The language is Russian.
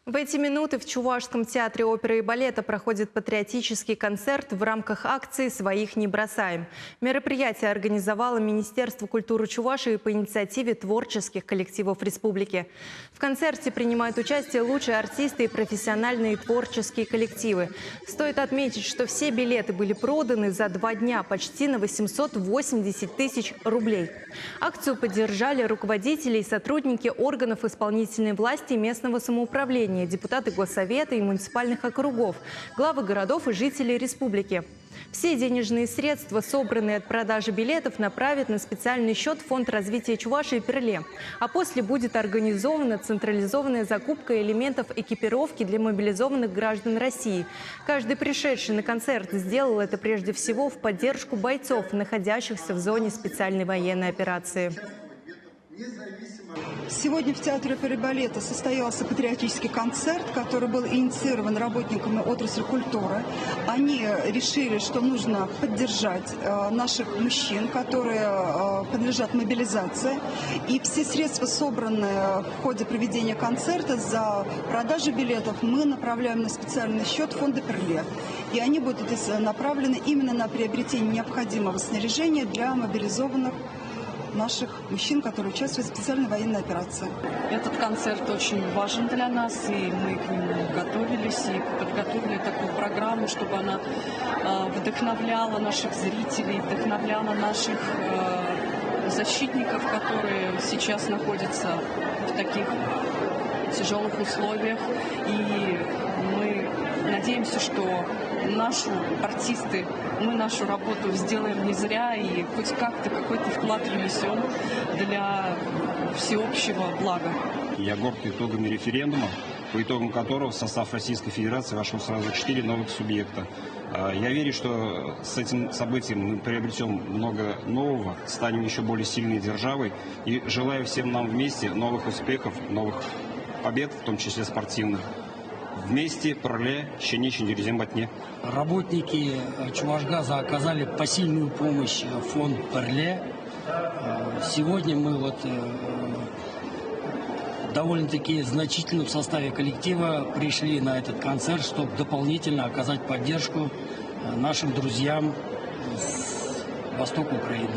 В эти минуты в Чувашском театре оперы и балета проходит патриотический концерт в рамках акции «Своих не бросаем». Мероприятие организовало Министерство культуры Чувашии по инициативе творческих коллективов республики. В концерте принимают участие лучшие артисты и профессиональные творческие коллективы. Стоит отметить, что все билеты были проданы за 2 дня почти на 880 тысяч рублей. Акцию поддержали руководители и сотрудники органов исполнительной власти и местного самоуправления, депутаты Госсовета и муниципальных округов, главы городов и жители республики. Все денежные средства, собранные от продажи билетов, направят на специальный счет Фонд развития Чувашии «Перле». А после будет организована централизованная закупка элементов экипировки для мобилизованных граждан России. Каждый пришедший на концерт сделал это прежде всего в поддержку бойцов, находящихся в зоне специальной военной операции. Сегодня в Театре оперы и балета состоялся патриотический концерт, который был инициирован работниками отрасли культуры. Они решили, что нужно поддержать наших мужчин, которые подлежат мобилизации. И все средства, собранные в ходе проведения концерта за продажу билетов, мы направляем на специальный счет фонда «Перле». И они будут направлены именно на приобретение необходимого снаряжения для мобилизованных наших мужчин, которые участвуют в специальной военной операции. Этот концерт очень важен для нас, и мы к нему готовились и подготовили такую программу, чтобы она вдохновляла наших зрителей, вдохновляла наших защитников, которые сейчас находятся в таких тяжелых условиях. И мы надеемся, что мы нашу работу сделаем не зря и хоть как-то какой-то вклад внесем для всеобщего блага. Я горд итогами референдума, по итогам которого в состав Российской Федерации вошло сразу 4 новых субъекта. Я верю, что с этим событием мы приобретем много нового, станем еще более сильной державой. И желаю всем нам вместе новых успехов, новых побед, в том числе спортивных. Вместе, Перле, Щеничин, Дерезембатне. Работники Чувашгаза оказали посильную помощь фонд Перле. Сегодня мы довольно-таки значительном составе коллектива пришли на этот концерт, чтобы дополнительно оказать поддержку нашим друзьям с востока Украины.